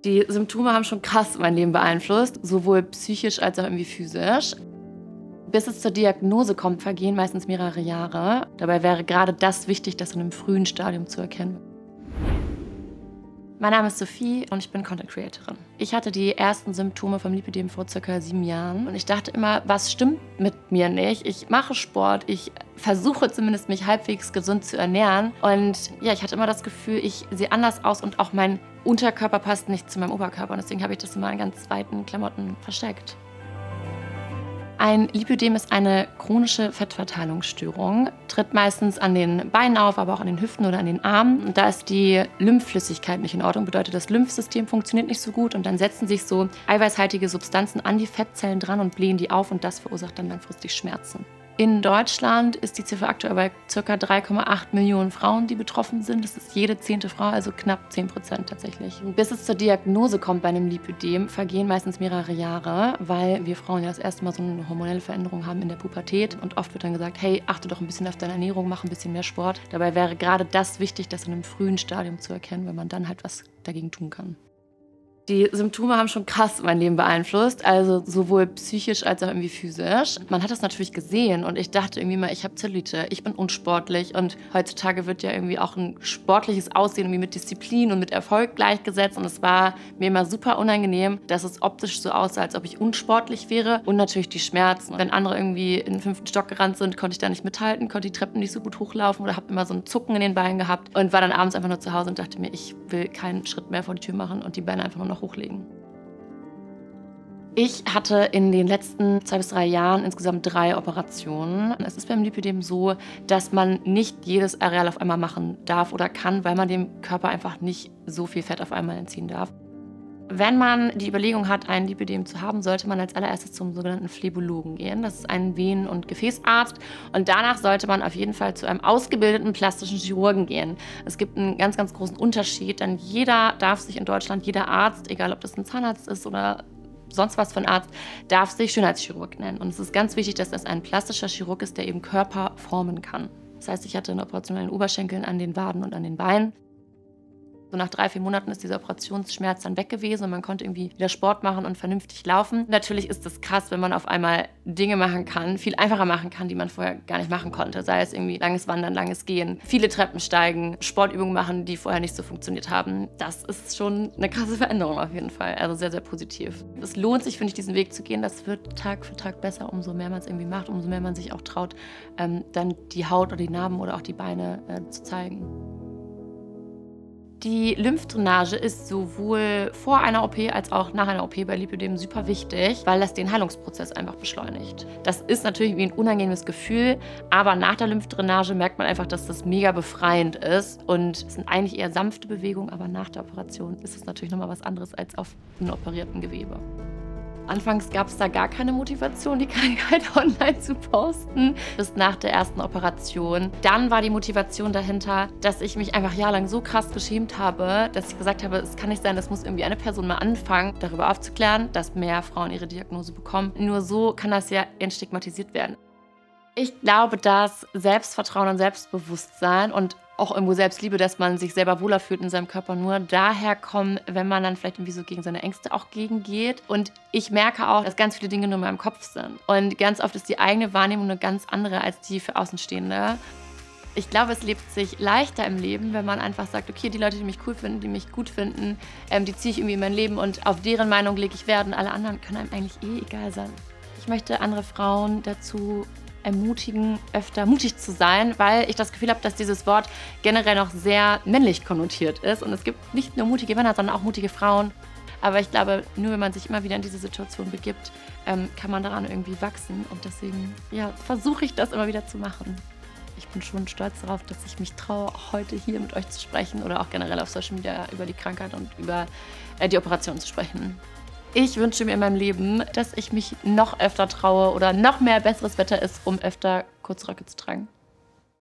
Die Symptome haben schon krass mein Leben beeinflusst, sowohl psychisch als auch irgendwie physisch. Bis es zur Diagnose kommt, vergehen meistens mehrere Jahre. Dabei wäre gerade das wichtig, das in einem frühen Stadium zu erkennen. Mein Name ist Sophie und ich bin Content Creatorin. Ich hatte die ersten Symptome vom Lipödem vor ca. 7 Jahren und ich dachte immer, was stimmt mit mir nicht? Ich mache Sport, ich versuche zumindest mich halbwegs gesund zu ernähren und ja, ich hatte immer das Gefühl, ich sehe anders aus und auch mein Unterkörper passt nicht zu meinem Oberkörper und deswegen habe ich das immer in ganz weiten Klamotten versteckt. Ein Lipödem ist eine chronische Fettverteilungsstörung, tritt meistens an den Beinen auf, aber auch an den Hüften oder an den Armen. Und da ist die Lymphflüssigkeit nicht in Ordnung, bedeutet, das Lymphsystem funktioniert nicht so gut und dann setzen sich so eiweißhaltige Substanzen an die Fettzellen dran und blähen die auf und das verursacht dann langfristig Schmerzen. In Deutschland ist die Ziffer aktuell bei ca. 3,8 Millionen Frauen, die betroffen sind. Das ist jede 10. Frau, also knapp 10% tatsächlich. Bis es zur Diagnose kommt bei einem Lipödem, vergehen meistens mehrere Jahre, weil wir Frauen ja das erste Mal so eine hormonelle Veränderung haben in der Pubertät. Und oft wird dann gesagt, hey, achte doch ein bisschen auf deine Ernährung, mach ein bisschen mehr Sport. Dabei wäre gerade das wichtig, das in einem frühen Stadium zu erkennen, weil man dann halt was dagegen tun kann. Die Symptome haben schon krass mein Leben beeinflusst, also sowohl psychisch als auch irgendwie physisch. Man hat das natürlich gesehen und ich dachte irgendwie mal, ich habe Zellulite, ich bin unsportlich und heutzutage wird ja irgendwie auch ein sportliches Aussehen irgendwie mit Disziplin und mit Erfolg gleichgesetzt und es war mir immer super unangenehm, dass es optisch so aussah, als ob ich unsportlich wäre und natürlich die Schmerzen. Wenn andere irgendwie in den 5. Stock gerannt sind, konnte ich da nicht mithalten, konnte die Treppen nicht so gut hochlaufen oder habe immer so ein Zucken in den Beinen gehabt und war dann abends einfach nur zu Hause und dachte mir, ich will keinen Schritt mehr vor die Tür machen und die Beine einfach nur noch hochlegen. Ich hatte in den letzten 2 bis 3 Jahren insgesamt 3 Operationen. Es ist beim Lipödem so, dass man nicht jedes Areal auf einmal machen darf oder kann, weil man dem Körper einfach nicht so viel Fett auf einmal entziehen darf. Wenn man die Überlegung hat, ein Lipödem zu haben, sollte man als allererstes zum sogenannten Phlebologen gehen. Das ist ein Venen- und Gefäßarzt. Und danach sollte man auf jeden Fall zu einem ausgebildeten plastischen Chirurgen gehen. Es gibt einen ganz, ganz großen Unterschied, denn jeder darf sich in Deutschland, jeder Arzt, egal ob das ein Zahnarzt ist oder sonst was für ein Arzt, darf sich Schönheitschirurg nennen. Und es ist ganz wichtig, dass das ein plastischer Chirurg ist, der eben Körper formen kann. Das heißt, ich hatte eine Operation an den Oberschenkeln, an den Waden und an den Beinen. So nach 3, 4 Monaten ist dieser Operationsschmerz dann weg gewesen und man konnte irgendwie wieder Sport machen und vernünftig laufen. Natürlich ist es krass, wenn man auf einmal Dinge machen kann, viel einfacher machen kann, die man vorher gar nicht machen konnte. Sei es irgendwie langes Wandern, langes Gehen, viele Treppen steigen, Sportübungen machen, die vorher nicht so funktioniert haben. Das ist schon eine krasse Veränderung auf jeden Fall. Also sehr, sehr positiv. Es lohnt sich, finde ich, diesen Weg zu gehen. Das wird Tag für Tag besser, umso mehr man es irgendwie macht, umso mehr man sich auch traut, dann die Haut oder die Narben oder auch die Beine zu zeigen. Die Lymphdrainage ist sowohl vor einer OP als auch nach einer OP bei Lipödem super wichtig, weil das den Heilungsprozess einfach beschleunigt. Das ist natürlich wie ein unangenehmes Gefühl, aber nach der Lymphdrainage merkt man einfach, dass das mega befreiend ist und es sind eigentlich eher sanfte Bewegungen, aber nach der Operation ist es natürlich nochmal was anderes als auf einem operierten Gewebe. Anfangs gab es da gar keine Motivation, die Krankheit online zu posten, bis nach der ersten Operation. Dann war die Motivation dahinter, dass ich mich einfach jahrelang so krass geschämt habe, dass ich gesagt habe, es kann nicht sein, das muss irgendwie eine Person mal anfangen, darüber aufzuklären, dass mehr Frauen ihre Diagnose bekommen. Nur so kann das ja entstigmatisiert werden. Ich glaube, dass Selbstvertrauen und Selbstbewusstsein und auch irgendwo Selbstliebe, dass man sich selber wohler fühlt in seinem Körper, nur daher kommen, wenn man dann vielleicht irgendwie so gegen seine Ängste auch gegengeht. Und ich merke auch, dass ganz viele Dinge nur in meinem Kopf sind. Und ganz oft ist die eigene Wahrnehmung eine ganz andere als die für Außenstehende. Ich glaube, es lebt sich leichter im Leben, wenn man einfach sagt, okay, die Leute, die mich cool finden, die mich gut finden, die ziehe ich irgendwie in mein Leben und auf deren Meinung lege ich Wert und alle anderen können einem eigentlich egal sein. Ich möchte andere Frauen dazu ermutigen, öfter mutig zu sein, weil ich das Gefühl habe, dass dieses Wort generell noch sehr männlich konnotiert ist. Und es gibt nicht nur mutige Männer, sondern auch mutige Frauen. Aber ich glaube, nur wenn man sich immer wieder in diese Situation begibt, kann man daran irgendwie wachsen. Und deswegen versuche ich das immer wieder zu machen. Ich bin schon stolz darauf, dass ich mich traue, auch heute hier mit euch zu sprechen oder auch generell auf Social Media über die Krankheit und über die Operation zu sprechen. Ich wünsche mir in meinem Leben, dass ich mich noch öfter traue oder noch mehr besseres Wetter ist, um öfter Kurzröcke zu tragen.